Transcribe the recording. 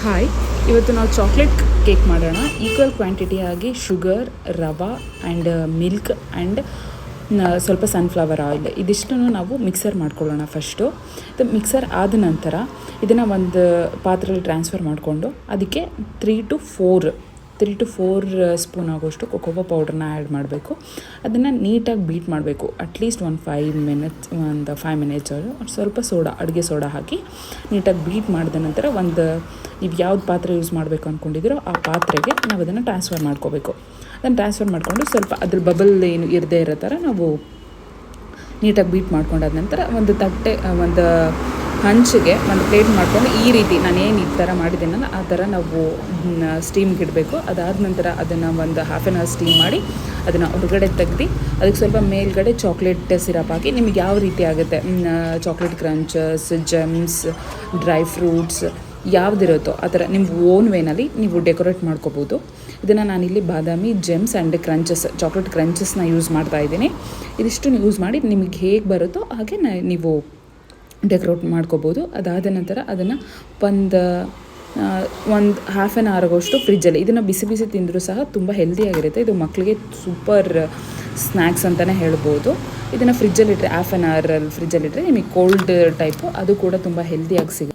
Hi, ಇವತ್ತು ನಾವು chocolate cake ಮಾಡೋಣ. ಈಕ್ವಲ್ ಕ್ವಾಂಟಿಟಿಯಾಗಿ sugar, rava and milk and ಸ್ವಲ್ಪ ಸನ್ಫ್ಲವರ್ ಆಯಿಲ್ ಇದಿಷ್ಟನ್ನು ನಾವು ಮಿಕ್ಸರ್ ಮಾಡ್ಕೊಳ್ಳೋಣ. ಫಸ್ಟು ಇದು ಮಿಕ್ಸರ್ ಆದ ನಂತರ ಇದನ್ನು ಒಂದು ಪಾತ್ರೆಯಲ್ಲಿ ಟ್ರಾನ್ಸ್ಫರ್ ಮಾಡಿಕೊಂಡು ಅದಕ್ಕೆ 3 to 4 ಸ್ಪೂನ್ ಆಗೋಷ್ಟು ಕೊಕೊವಾ ಪೌಡ್ರನ್ನ ಆ್ಯಡ್ ಮಾಡಬೇಕು. ಅದನ್ನು ನೀಟಾಗಿ ಬೀಟ್ ಮಾಡಬೇಕು. ಅಟ್ಲೀಸ್ಟ್ ಒಂದು 5 ಮಿನಿಟ್ಸ್ ಸ್ವಲ್ಪ ಅಡುಗೆ ಸೋಡಾ ಹಾಕಿ ನೀಟಾಗಿ ಬೀಟ್ ಮಾಡಿದ ನಂತರ ನೀವು ಯಾವ್ದು ಪಾತ್ರೆ ಯೂಸ್ ಮಾಡಬೇಕು ಅಂದ್ಕೊಂಡಿದ್ದೀರೋ ಆ ಪಾತ್ರೆಗೆ ನಾವು ಅದನ್ನು ಟ್ರಾನ್ಸ್ಫರ್ ಮಾಡ್ಕೋಬೇಕು. ಅದನ್ನು ಟ್ರಾನ್ಸ್ಫರ್ ಮಾಡಿಕೊಂಡು ಸ್ವಲ್ಪ ಅದ್ರ ಬಬಲ್ ಏನು ಇರದೇ ಇರೋ ಥರ ನಾವು ನೀಟಾಗಿ ಬೀಟ್ ಮಾಡ್ಕೊಂಡಾದ ನಂತರ ಒಂದು ಹಂಚಿಗೆ ಒಂದು ಪ್ಲೇಟ್ ಮಾಡಿಕೊಂಡು ಈ ರೀತಿ ನಾನೇನು ಈ ಥರ ಮಾಡಿದ್ದೀನಲ್ಲ ಆ ಥರ ನಾವು ಸ್ಟೀಮ್ಗೆ ಇಡಬೇಕು. ಅದಾದ ನಂತರ ಅದನ್ನು ಒಂದು ಹಾಫ್ ಆನ್ ಅವರ್ ಸ್ಟೀಮ್ ಮಾಡಿ ಅದನ್ನು ಹೊರಗಡೆ ತೆಗ್ದು ಅದಕ್ಕೆ ಸ್ವಲ್ಪ ಮೇಲ್ಗಡೆ ಚಾಕ್ಲೇಟ್ ಸಿರಪ್ ಹಾಕಿ ನಿಮಗೆ ಯಾವ ರೀತಿ ಆಗುತ್ತೆ, chocolate crunches, Gems, dry fruits ಯಾವುದಿರುತ್ತೋ ಆ ಥರ ನಿಮ್ಮ ಓನ್ ವೇನಲ್ಲಿ ನೀವು ಡೆಕೋರೇಟ್ ಮಾಡ್ಕೋಬೋದು. ಇದನ್ನು ನಾನಿಲ್ಲಿ ಬಾದಾಮಿ, ಜೆಮ್ಸ್ ಆ್ಯಂಡ್ ಚಾಕ್ಲೇಟ್ ಕ್ರಂಚಸ್ನ ಯೂಸ್ ಮಾಡ್ತಾಯಿದ್ದೀನಿ. ಇದಿಷ್ಟು ಯೂಸ್ ಮಾಡಿ ನಿಮಗೆ ಹೇಗೆ ಬರುತ್ತೋ ಹಾಗೆ ನೀವು ಡೆಕೋರೇಟ್ ಮಾಡ್ಕೋಬೋದು. ಅದಾದ ನಂತರ ಅದನ್ನು ಒಂದು ಹಾಫ್ ಆನ್ ಅವರ್ಗೋಷ್ಟು ಫ್ರಿಜ್ಜಲ್ಲಿ ಇದನ್ನು ಬಿಸಿ ತಿಂದರೂ ಸಹ ತುಂಬ ಹೆಲ್ದಿಯಾಗಿರುತ್ತೆ. ಇದು ಮಕ್ಕಳಿಗೆ ಸೂಪರ್ ಸ್ನ್ಯಾಕ್ಸ್ ಅಂತಲೇ ಹೇಳ್ಬೋದು. ಇದನ್ನು ಫ್ರಿಜ್ಜಲ್ಲಿಟ್ಟರೆ ಹಾಫ್ ಆನ್ ಅವರಲ್ಲಿ ಫ್ರಿಜ್ಜಲ್ಲಿಟ್ಟರೆ ನಿಮಗೆ ಕೋಲ್ಡ್ ಟೈಪು ಅದು ಕೂಡ ತುಂಬ ಹೆಲ್ದಿಯಾಗಿ ಸಿಗುತ್ತೆ.